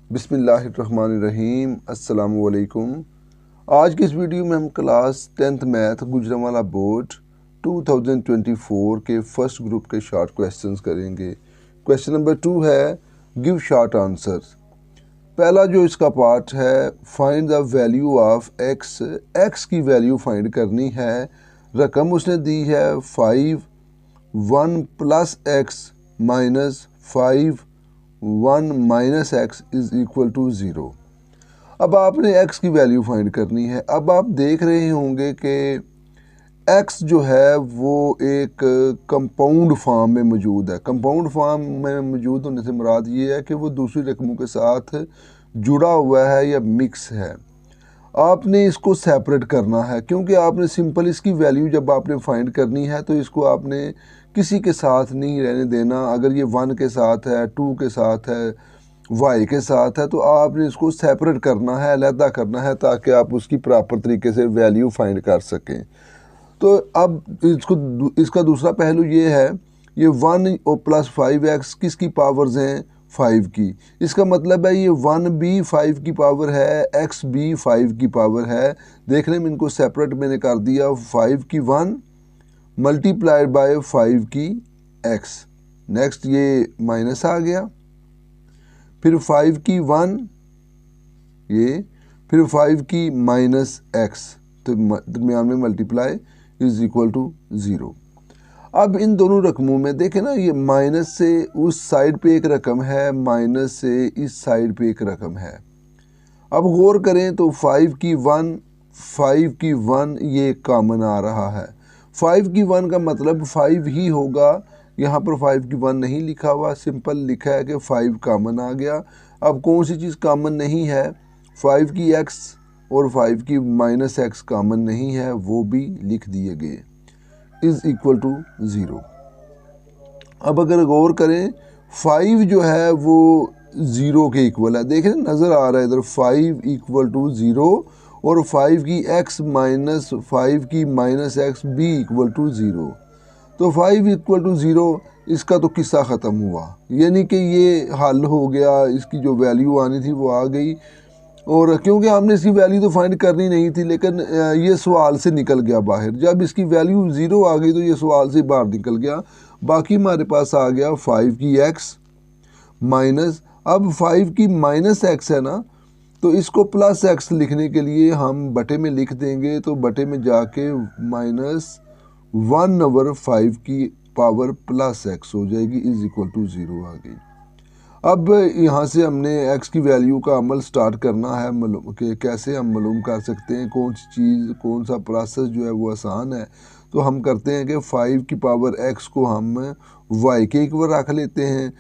बिस्मिल्लाहिर्रहमानिर्रहीम अस्सलामुअलैकुम। आज की इस वीडियो में हम class 10th math Gujranwala board 2024 के फर्स्ट ग्रुप के शॉर्ट क्वेश्चंस करेंगे। क्वेश्चन नंबर 2 है गिव शॉर्ट आंसर्स। पहला जो इसका पार्ट है find the value of x. X की वैल्यू फाइंड करनी है। रकम उसने दी है 5, 1 plus x minus 5 1 minus x is equal to 0। अब आपने x की वैल्यू फाइंड करनी है। अब आप देख रहे होंगे कि x जो है वो एक कंपाउंड फॉर्म में मौजूद है। कंपाउंड फॉर्म में मौजूद होने से मुराद ये है कि वो दूसरी रकमों के साथ जुड़ा हुआ है या मिक्स है। आपने इसको सेपरेट करना है क्योंकि आपने सिंपल इसकी वैल्यू जब आपने फाइंड करनी है तो इसको आपने किसी के साथ नहीं रहने देना। अगर ये 1 के साथ है, 2 के साथ है, y के साथ है, तो आपने इसको सेपरेट करना है, अलहदा करना है ताकि आप उसकी प्रॉपर तरीके से वैल्यू फाइंड कर सकें। तो अब इसका दूसरा पहलू ये है, ये 1 और प्लस 5x किसकी पावर्स हैं? 5 की। इसका मतलब है ये 1 भी 5 की पावर है, x भी 5 की पावर है। देखने में इनको सेपरेट मैंने कर दिया। 5 की 1 मल्टीप्लाइड बाय 5 की x। नेक्स्ट ये माइनस आ गया, फिर 5 की 1 ये, फिर 5 की माइनस x, तो दरमियान में मल्टीप्लाई इज इक्वल टू 0। अब इन दोनों रकमों में देखें ना, ये माइनस से उस साइड पे एक रकम है, माइनस से इस साइड पे एक रकम है। अब गौर करें तो 5 की 1 5 की 1 ये कॉमन आ रहा है। 5 की 1 का मतलब 5 ही होगा। यहाँ पर 5 की 1 नहीं लिखा हुआ, सिंपल लिखा है कि 5 कॉमन आ गया। अब कौन सी चीज़ कॉमन नहीं है? 5 की x और 5 की माइनस एक्स कॉमन नहीं है, वो भी लिख दिए गए। Is equal to 0। अब अगर गौर करें 5 जो है वो 0 के इक्वल है। देखें नज़र आ रहा है इधर 5 इक्वल टू 0 और 5 की x माइनस 5 की माइनस एक्स भी इक्वल टू 0। तो 5 इक्वल टू 0 इसका तो किस्सा ख़त्म हुआ, यानी कि ये हल हो गया। इसकी जो वैल्यू आनी थी वो आ गई। और क्योंकि हमने इसकी वैल्यू तो फाइंड करनी नहीं थी, लेकिन ये सवाल से निकल गया बाहर। जब इसकी वैल्यू 0 आ गई तो ये सवाल से बाहर निकल गया। बाकी हमारे पास आ गया 5 की x माइनस, अब 5 की माइनस x है ना, तो इसको प्लस x लिखने के लिए हम बटे में लिख देंगे। तो बटे में जाके माइनस 1/5 की पावर प्लस x हो जाएगी, इज इक्वल टू 0 आ गई। अब यहाँ से हमने x की वैल्यू का अमल स्टार्ट करना है कि कैसे हम मालूम कर सकते हैं कौन सी चीज़, कौन सा प्रोसेस जो है वो आसान है। तो हम करते हैं कि 5 की पावर x को हम y के इक्वल रख लेते हैं।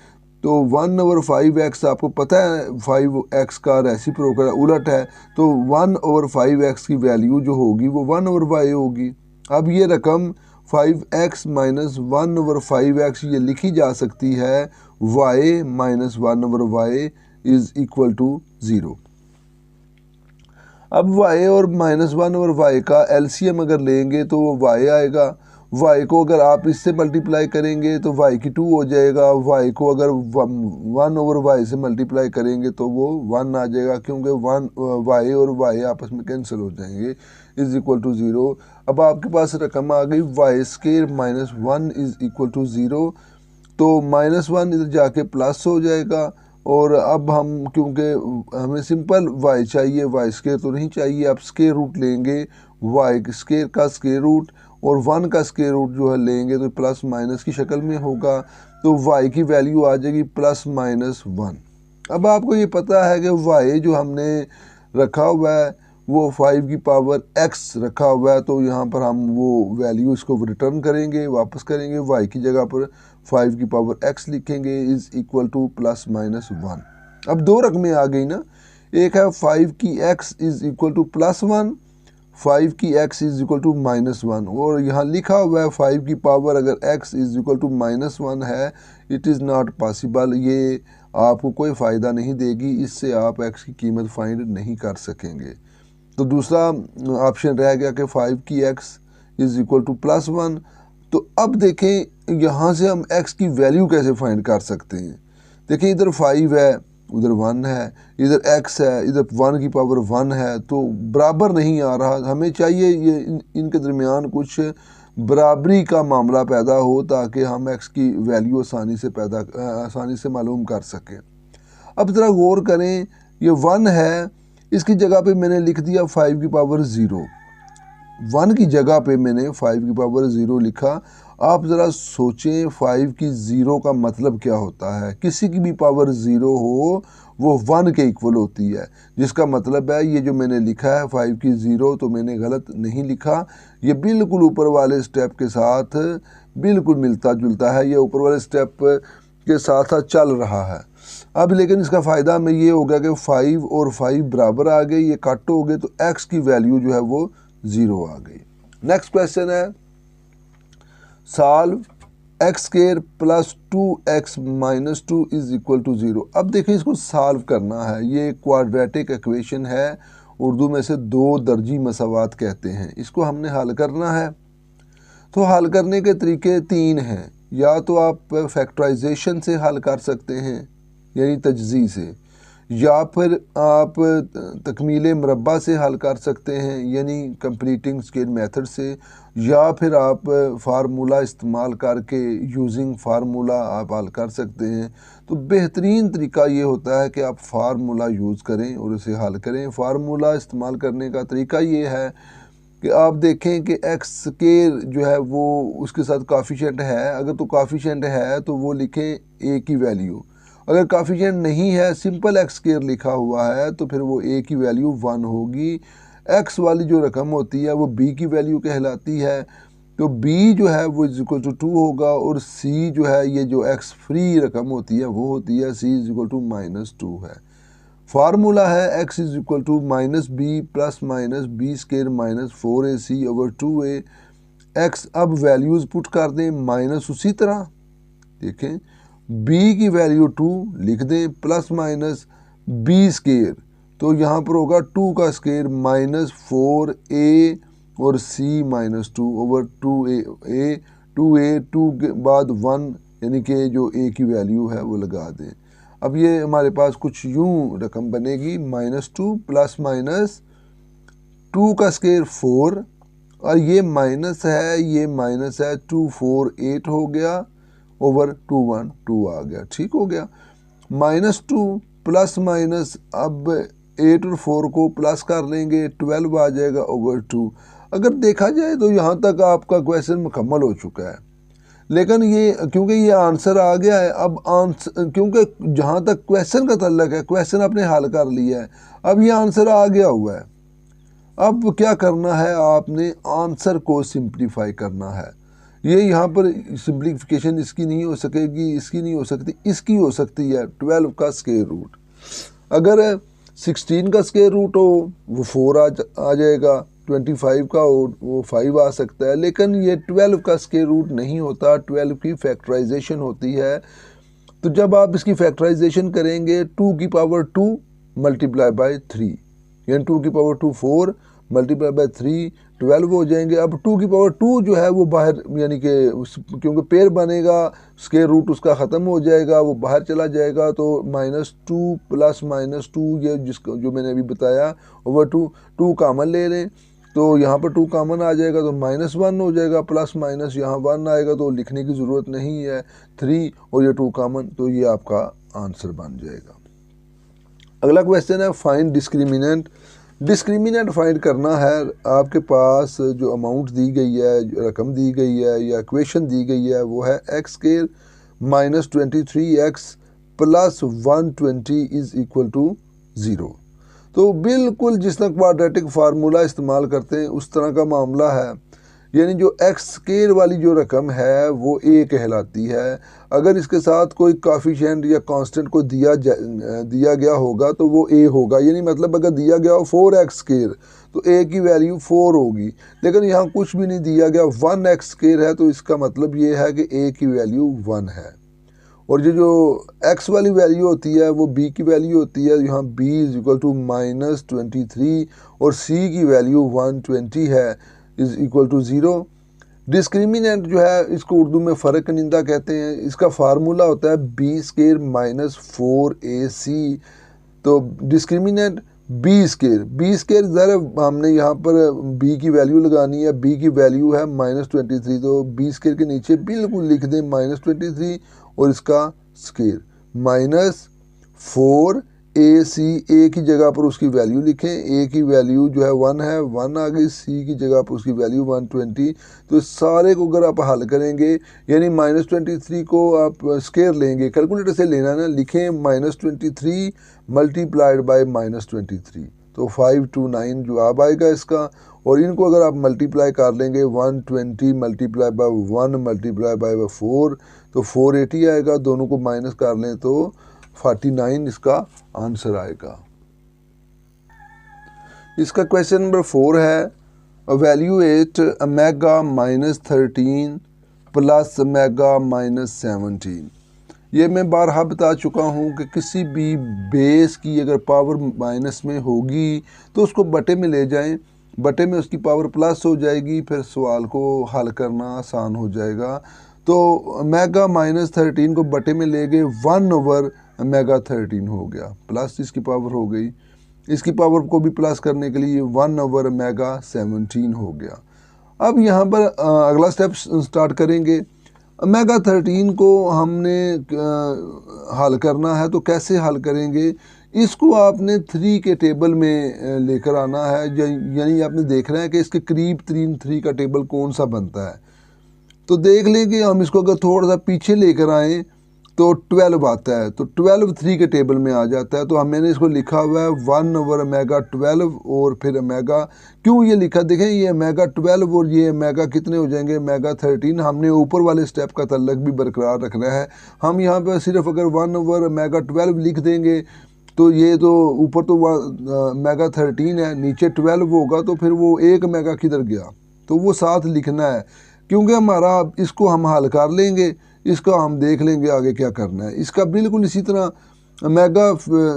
तो 1/5x आपको पता है 5x का रेसिप्रोकल उलट है, तो 1/5x की वैल्यू जो होगी वो 1/y होगी। अब ये रकम 5x माइनस 1/5x ये लिखी जा सकती है y minus 1/y is equal to 0। अब y और माइनस 1/y का एलसीएम अगर लेंगे तो वो y आएगा। y को अगर आप इससे मल्टीप्लाई करेंगे तो y की 2 हो जाएगा। y को अगर 1/y से मल्टीप्लाई करेंगे तो वो 1 आ जाएगा, क्योंकि 1 y और y आपस में कैंसिल हो जाएंगे, इज़ इक्वल टू 0। अब आपके पास रकम आ गई y² minus 1 is equal to 0। तो -1 इधर जाके प्लस हो जाएगा। और अब हम, क्योंकि हमें सिंपल y चाहिए, y² तो नहीं चाहिए, आप स्क्वायर रूट लेंगे y² का स्क्वायर रूट और 1 का स्क्वायर रूट जो है लेंगे तो प्लस माइनस की शक्ल में होगा। तो y की वैल्यू आ जाएगी +-1। अब आपको ये पता है कि y जो हमने रखा हुआ है वो 5 की पावर x रखा हुआ है, तो यहाँ पर हम वो वैल्यू इसको रिटर्न करेंगे, वापस करेंगे। y की जगह पर 5 की पावर x लिखेंगे, इज़ इक्वल टू +-1। अब दो रकमें आ गई ना, एक है 5 की x इज़ इक्वल टू +1, 5 की x इज़ इक्वल टू -1, और यहाँ लिखा हुआ है 5 की पावर अगर x इज़ इक्वल टू -1 है, इट इज़ नॉट पॉसिबल। ये आपको कोई फ़ायदा नहीं देगी, इससे आप x की कीमत फाइंड नहीं कर सकेंगे। तो दूसरा ऑप्शन रह गया कि 5 की x इज़ इक्वल टू +1। तो अब देखें यहाँ से हम x की वैल्यू कैसे फाइंड कर सकते हैं। देखिए इधर 5 है, उधर 1 है, इधर x है, इधर 1 की पावर 1 है, तो बराबर नहीं आ रहा। हमें चाहिए ये इनके दरमियान कुछ बराबरी का मामला पैदा हो ताकि हम x की वैल्यू आसानी से मालूम कर सकें। अब ज़रा गौर करें, ये 1 है, इसकी जगह पे मैंने लिख दिया 5 की पावर 0। 1 की जगह पे मैंने 5 की पावर 0 लिखा। आप ज़रा सोचें 5 की 0 का मतलब क्या होता है। किसी की भी पावर 0 हो वो 1 के इक्वल होती है, जिसका मतलब है ये जो मैंने लिखा है 5 की 0 तो मैंने गलत नहीं लिखा, ये बिल्कुल ऊपर वाले स्टेप के साथ बिल्कुल मिलता जुलता है, ये ऊपर वाले स्टेप के साथ साथ चल रहा है। अब लेकिन इसका फ़ायदा हमें ये हो गया कि 5 और 5 बराबर आ गए, ये कट हो गए, तो x की वैल्यू जो है वो 0 आ गई। नेक्स्ट क्वेश्चन है solve x square plus 2x minus 2 is equal to 0। अब देखिए इसको सॉल्व करना है, ये क्वाड्रेटिक इक्वेशन है, उर्दू में से 2 दर्जी मसावात कहते हैं। इसको हमने हल करना है, तो हल करने के तरीके 3 हैं। या तो आप फैक्टराइजेशन से हल कर सकते हैं यानी तजज़ी से, या फिर आप तकमील मुरब्बा से हल कर सकते हैं यानी कंप्लीटिंग स्केल मेथड से, या फिर आप फार्मूला इस्तेमाल करके यूजिंग फार्मूला आप हल कर सकते हैं। तो बेहतरीन तरीका ये होता है कि आप फार्मूला यूज़ करें और उसे हल करें। फार्मूला इस्तेमाल करने का तरीका ये है कि आप देखें कि एक्स स्क्वायर जो है वो उसके साथ काफिशिएंट है, अगर तो काफिशिएंट है तो वो लिखें ए की वैल्यू, अगर काफिशिएंट नहीं है सिंपल एक्स स्क्वायर लिखा हुआ है तो फिर वो ए की वैल्यू 1 होगी। एक्स वाली जो रकम होती है वो बी की वैल्यू कहलाती है, तो बी जो है वो इज इक्वल टू 2 होगा, और सी जो है ये जो एक्स फ्री रकम होती है वो होती है सी इज इक्वल टू -2 है। फार्मूला है x is equal to -b plus minus b square minus 4ac over 2a x। अब वैल्यूज़ पुट कर दें माइनस उसी तरह, देखें b की वैल्यू 2 लिख दें प्लस माइनस b स्केयर, तो यहाँ पर होगा 2 का स्केयर माइनस 4a और c -2 ओवर 2a 2 के बाद 1 यानी कि जो a की वैल्यू है वो लगा दें। अब ये हमारे पास कुछ यूं रकम बनेगी -2 प्लस माइनस 2 का स्केयर 4 और ये माइनस है, ये माइनस है, 2 4 8 हो गया ओवर 2 1 2 आ गया, ठीक हो गया। -2 प्लस माइनस अब 8 और 4 को प्लस कर लेंगे 12 आ जाएगा ओवर 2। अगर देखा जाए तो यहाँ तक आपका क्वेश्चन मुकम्मल हो चुका है, लेकिन ये क्योंकि ये आंसर आ गया है, अब आंसर क्योंकि जहाँ तक क्वेश्चन का तल्लक है क्वेश्चन आपने हल कर लिया है, अब ये आंसर आ गया हुआ है। अब क्या करना है, आपने आंसर को सिंप्लीफाई करना है। ये यहाँ पर सिंप्लीफिकेशन इसकी नहीं हो सकेगी, इसकी नहीं हो सकती, इसकी हो सकती है 12 का स्क्वायर रूट। अगर 16 का स्क्वायर रूट हो वो 4 आ जाएगा, 25 का वो 5 आ सकता है, लेकिन ये 12 का स्क्वायर रूट नहीं होता, 12 की फैक्टराइजेशन होती है। तो जब आप इसकी फैक्टराइजेशन करेंगे 2 की पावर 2 मल्टीप्लाई बाय 3 यानी 2 की पावर 2 4 मल्टीप्लाई बाय 3 12 हो जाएंगे। अब 2 की पावर 2 जो है वो बाहर यानी कि क्योंकि पेयर बनेगा स्क्वायर रूट उसका ख़त्म हो जाएगा, वो बाहर चला जाएगा, तो -2 प्लस -2 ये जिसको जो मैंने अभी बताया ओवर 2 कामन ले लें, तो यहाँ पर 2 कामन आ जाएगा तो -1 हो जाएगा, प्लस माइनस यहाँ 1 आएगा तो लिखने की ज़रूरत नहीं है, 3 और ये 2 कामन, तो ये आपका आंसर बन जाएगा। अगला क्वेश्चन है फाइंड डिस्क्रिमिनेंट। डिस्क्रिमिनेंट फाइंड करना है, आपके पास जो अमाउंट दी गई है, जो रकम दी गई है या इक्वेशन दी गई है वो है x square -23x plus 120 is equal to 0। तो बिल्कुल जिस तरह क्वाड्रेटिक फार्मूला इस्तेमाल करते हैं उस तरह का मामला है, यानी जो एक्स स्क्वायर वाली जो रकम है वो ए कहलाती है। अगर इसके साथ कोई काफिशिएंट या कांस्टेंट को दिया गया होगा तो वो ए होगा, यानी मतलब अगर दिया गया हो 4x स्क्वायर तो ए की वैल्यू 4 होगी, लेकिन यहाँ कुछ भी नहीं दिया गया, 1x स्क्वायर है, तो इसका मतलब ये है कि ए की वैल्यू 1 है। और ये जो x वाली वैल्यू होती है वो b की वैल्यू होती है, यहाँ b इज इक्वल टू -23 और c की वैल्यू 120 है इज इक्वल टू 0। डिस्क्रिमिनेंट जो है इसको उर्दू में फ़र्क कनिंदा कहते हैं। इसका फार्मूला होता है बी स्केयर माइनस 4ac। तो डिस्क्रिमिनेंट बी स्केयर ज़रा हमने यहाँ पर बी की वैल्यू लगानी है। बी की वैल्यू है -23, तो बी स्केयर के नीचे बिल्कुल लिख दें -23 और इसका स्केयर -4ac। ए की जगह पर उसकी वैल्यू लिखें, ए की वैल्यू जो है 1 है, 1 आ गई। सी की जगह पर उसकी वैल्यू 120। तो सारे को अगर आप हल करेंगे यानी -23 को आप स्केयर लेंगे, कैलकुलेटर से लेना ना, लिखें -23 मल्टीप्लाइड बाय -23, तो 529 जवाब आएगा इसका। और इनको अगर आप मल्टीप्लाई कर लेंगे 120 मल्टीप्लाई बाय 1 मल्टीप्लाई बाय 4 तो 480 आएगा। दोनों को माइनस कर लें तो 49 इसका आंसर आएगा। इसका क्वेश्चन नंबर 4 है वैल्यूएट ओमेगा -13 प्लस ओमेगा -17। ये मैं बारहा बता चुका हूँ कि किसी भी बेस की अगर पावर माइनस में होगी तो उसको बटे में ले जाएं, बटे में उसकी पावर प्लस हो जाएगी, फिर सवाल को हल करना आसान हो जाएगा। तो ओमेगा -13 को बटे में ले गए 1/ओमेगा 13 हो गया, प्लस इसकी पावर हो गई। इसकी पावर को भी प्लस करने के लिए 1/ओमेगा 17 हो गया। अब यहाँ पर अगला स्टेप स्टार्ट करेंगे। ओमेगा 13 को हमने हल करना है, तो कैसे हल करेंगे? इसको आपने 3 के टेबल में लेकर आना है, यानी आपने देखना है कि इसके करीब 3 का टेबल कौन सा बनता है। तो देख लें कि हम इसको अगर थोड़ा सा पीछे लेकर आएँ तो 12 आता है, तो 12 3 के टेबल में आ जाता है। तो हमने इसको लिखा हुआ है 1/ओमेगा 12 और फिर ओमेगा। क्यों ये लिखा? देखें, ये ओमेगा 12 और ये ओमेगा कितने हो जाएंगे? ओमेगा 13। हमने ऊपर वाले स्टेप का तल्लक भी बरकरार रखना है। हम यहाँ पर सिर्फ अगर 1/ओमेगा 12 लिख देंगे तो ये तो ऊपर तो ओमेगा 13 है, नीचे 12 होगा, तो फिर वो 1 ओमेगा किधर गया? तो वो साथ लिखना है, क्योंकि हमारा इसको हम हल कर लेंगे, इसका हम देख लेंगे आगे क्या करना है। इसका बिल्कुल इसी तरह ओमेगा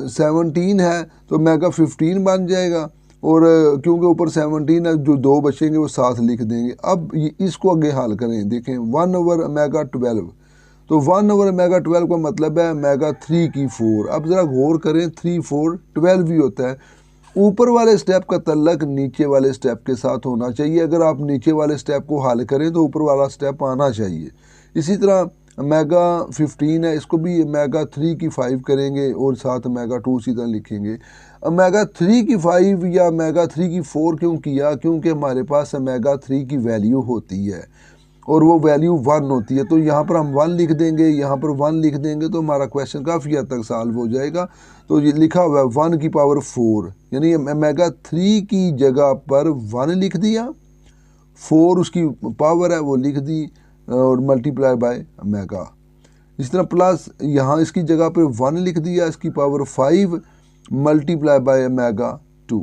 17 है तो ओमेगा 15 बन जाएगा, और क्योंकि ऊपर 17 है, जो 2 बचेंगे वो साथ लिख देंगे। अब इसको आगे हल करें, देखें 1/ओमेगा 12, तो 1/ओमेगा 12 का मतलब है ओमेगा 3 की 4। अब ज़रा गौर करें, 3 4 12 भी होता है। ऊपर वाले स्टेप का तल्लक नीचे वाले स्टेप के साथ होना चाहिए। अगर आप नीचे वाले स्टेप को हल करें तो ऊपर वाला स्टेप आना चाहिए। इसी तरह ओमेगा 15 है, इसको भी ओमेगा 3 की 5 करेंगे और साथ ओमेगा 2 इसी तरह लिखेंगे। ओमेगा 3 की 5 या ओमेगा 3 की 4 क्यों किया? क्योंकि हमारे पास ओमेगा 3 की वैल्यू होती है और वो वैल्यू 1 होती है। तो यहाँ पर हम 1 लिख देंगे, यहाँ पर 1 लिख देंगे, तो हमारा क्वेश्चन काफ़ी हद तक सॉल्व हो जाएगा। तो ये लिखा हुआ है 1 की पावर 4, यानी ओमेगा 3 की जगह पर 1 लिख दिया, 4 उसकी पावर है वो लिख दी, और मल्टीप्लाई बाय ओमेगा। इस तरह प्लस यहाँ इसकी जगह पर 1 लिख दिया, इसकी पावर 5 मल्टीप्लाई बाय ओमेगा 2।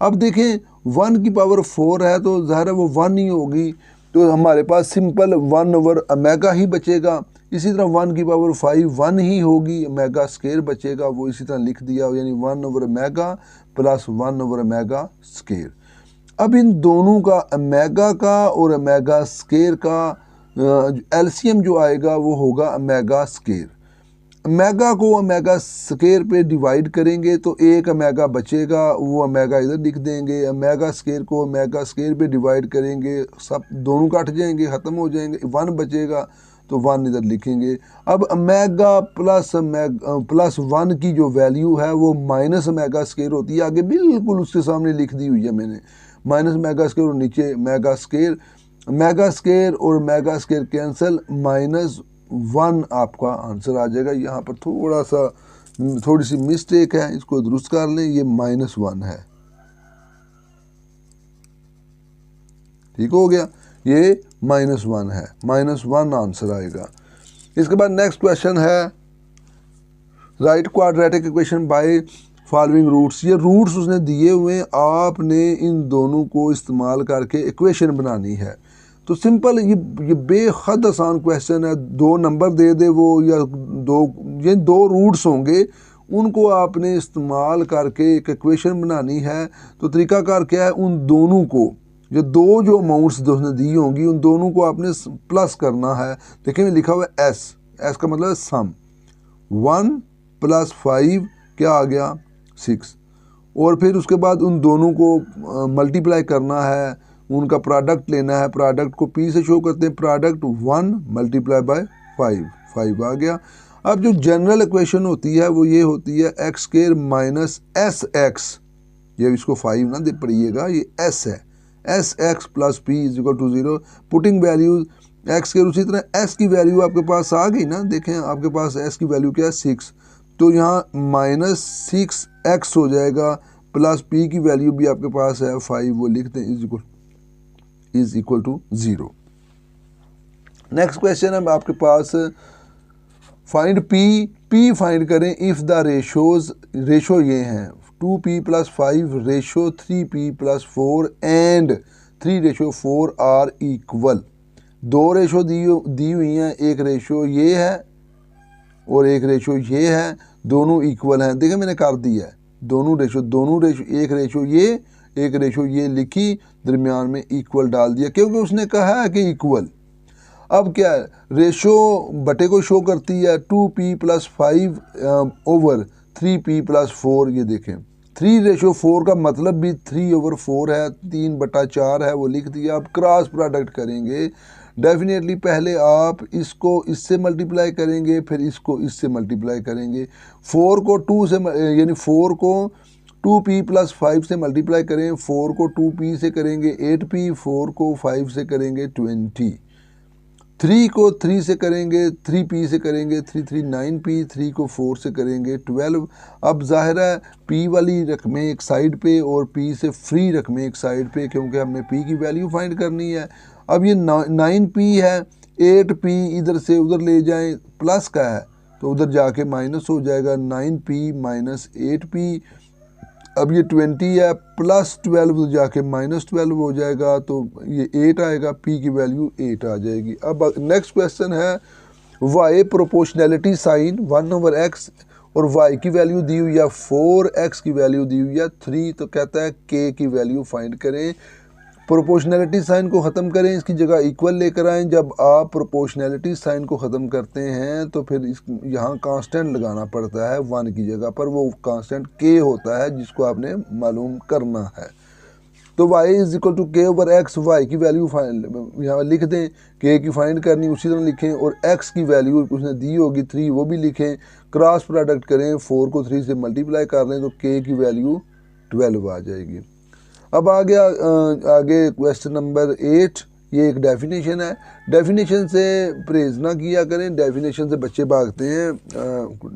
अब देखें 1 की पावर 4 है तो ज़ाहिर है वो 1 ही होगी, तो हमारे पास सिंपल 1/ओमेगा ही बचेगा। इसी तरह 1 की पावर 5 1 ही होगी, ओमेगा स्केयर बचेगा, वो इसी तरह लिख दिया, यानी 1/ओमेगा प्लस 1/ओमेगा स्केयर। अब इन दोनों का ओमेगा का और ओमेगा स्केयर का एलसीएम जो आएगा वो होगा ओमेगा स्केयर। ओमेगा को ओमेगा स्केयर पे डिवाइड करेंगे तो 1 ओमेगा बचेगा, वो ओमेगा इधर लिख देंगे। ओमेगा स्केयर को ओमेगा स्केयर पे डिवाइड करेंगे, सब दोनों कट जाएंगे, ख़त्म हो जाएंगे, 1 बचेगा, तो 1 इधर लिखेंगे। अब ओमेगा प्लस 1 की जो वैल्यू है वो माइनस ओमेगा स्केयर होती है, आगे बिल्कुल उसके सामने लिख दी हुई है मैंने, माइनस ओमेगा स्केयर और नीचे ओमेगा स्केयर। ओमेगा स्केयर और ओमेगा स्केयर कैंसिल, -1 आपका आंसर आ जाएगा। यहाँ पर थोड़ी सी मिस्टेक है, इसको दुरुस्त कर लें, ये -1 है, ठीक हो गया, ये -1 है, -1 आंसर आएगा। इसके बाद नेक्स्ट क्वेश्चन है write quadratic equation by following roots. ये रूट्स उसने दिए हुए, आपने इन दोनों को इस्तेमाल करके इक्वेशन बनानी है। तो सिंपल ये बेहद आसान क्वेश्चन है, 2 नंबर दे दे वो, या ये 2 रूट्स होंगे, उनको आपने इस्तेमाल करके एक इक्वेशन बनानी है। तो तरीकाकार क्या है, उन दोनों को जो अमाउंट्स दोस्तों दी होंगी उन दोनों को आपने प्लस करना है। देखिए लिखा हुआ है एस, एस का मतलब है सम। 1 + 5 क्या आ गया 6, और फिर उसके बाद उन दोनों को मल्टीप्लाई करना है, उनका प्रोडक्ट लेना है। प्रोडक्ट को पी से शो करते हैं, प्रोडक्ट 1 × 5, 5 आ गया। अब जो जनरल इक्वेशन होती है वो ये होती है x² - SX, ये इसको 5 ना दे पड़िएगा, ये S है, SX + P = 0। Putting values x के, उसी तरह s की वैल्यू आपके पास आ गई ना, देखें आपके पास s की वैल्यू क्या है 6, तो यहाँ -6x हो जाएगा, प्लस p की वैल्यू भी आपके पास है 5, वो लिखते हैं = 0। नेक्स्ट क्वेश्चन है आपके पास, फाइंड p फाइंड करें इफ़ द रेशो ये हैं 2p + 5 ratio 3p + 4 and 3:4 are equal. दो रेशो दी हुई हैं, एक रेशो ये है और एक रेशो ये है, दोनों इक्वल हैं। देखिए मैंने कर दिया है दोनों रेशो, एक रेशो ये, एक रेशो ये लिखी, दरमियान में इक्वल डाल दिया क्योंकि उसने कहा है कि इक्वल। अब क्या है, रेशो बटे को शो करती है 2p + 5 ओवर 3p + 4। ये देखें 3:4 का मतलब भी 3/4 है, 3/4 है, वो लिख दिया। अब क्रॉस प्रोडक्ट करेंगे, डेफिनेटली पहले आप इसको इससे मल्टीप्लाई करेंगे, फिर इसको इससे मल्टीप्लाई करेंगे। 4 को 2 से यानी 4 को 2p + 5 से मल्टीप्लाई करें, 4 को 2p से करेंगे 8p, 4 को 5 से करेंगे 20, 3 को 3 से करेंगे 3p से करेंगे 3 9p, 3 को 4 से करेंगे 12। अब जाहिर है p वाली रकमें एक साइड पे और p से फ्री रकमें एक साइड पे, क्योंकि हमने p की वैल्यू फाइंड करनी है। अब ये 9p है, 8p इधर से उधर ले जाएं, प्लस का है तो उधर जाके माइनस हो जाएगा, 9p - 8p। अब ये 20 है, +12 जाके -12 हो जाएगा, तो ये 8 आएगा, p की वैल्यू 8 आ जाएगी। अब नेक्स्ट क्वेश्चन है, y प्रोपोर्शनैलिटी साइन 1/x और y की वैल्यू दी हुई है 4, x की वैल्यू दी हुई है 3, तो कहता है k की वैल्यू फाइंड करें। प्रोपोर्शनैलिटी साइन को ख़त्म करें, इसकी जगह इक्वल लेकर आएँ। जब आप प्रोपोर्शनैलिटी साइन को ख़त्म करते हैं तो फिर यहाँ कांस्टेंट लगाना पड़ता है 1 की जगह पर, वो कांस्टेंट k होता है जिसको आपने मालूम करना है। तो y = k/x, y की वैल्यू यहाँ लिख दें, k की फाइंड करनी उसी तरह लिखें, और x की वैल्यू उसने दी होगी 3, वो भी लिखें। क्रॉस प्रोडक्ट करें, 4 को 3 से मल्टीप्लाई कर लें तो k की वैल्यू 12 आ जाएगी। अब आ गया आगे क्वेश्चन नंबर 8, ये एक डेफिनेशन है। डेफिनेशन से परहेज ना किया करें, डेफिनेशन से बच्चे भागते हैं।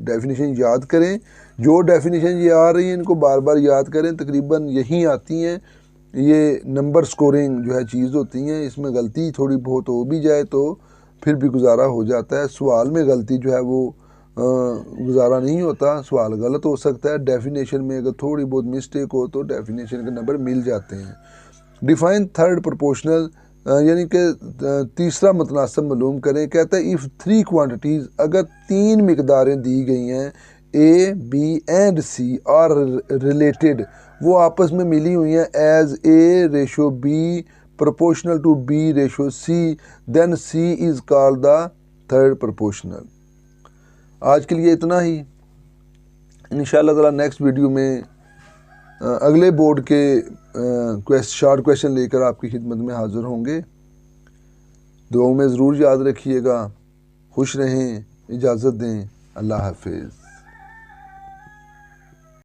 डेफिनेशन याद करें, जो डेफिनेशन ये आ रही है इनको बार बार याद करें, तकरीबन यही आती हैं। ये नंबर स्कोरिंग जो है चीज़ होती हैं, इसमें गलती थोड़ी बहुत हो भी जाए तो फिर भी गुजारा हो जाता है। सवाल में गलती जो है वो गुजारा नहीं होता, सवाल गलत हो सकता है। डेफिनेशन में अगर थोड़ी बहुत मिस्टेक हो तो डेफिनेशन के नंबर मिल जाते हैं। डिफाइन थर्ड प्रोपोर्शनल, यानी कि तीसरा मुतनासिब मालूम करें। कहता है इफ़ 3 क्वांटिटीज़, अगर 3 मिकदारें दी गई हैं A, B and C are related, वो आपस में मिली हुई हैं as A:B proportional to B:C, then C is called the third proportional. आज के लिए इतना ही। इंशाअल्लाह ताला नेक्स्ट वीडियो में अगले बोर्ड के शॉर्ट क्वेश्चन लेकर आपकी खिदमत में हाज़िर होंगे। दुआओं में ज़रूर याद रखिएगा। खुश रहें, इजाज़त दें, अल्लाह हाफिज़।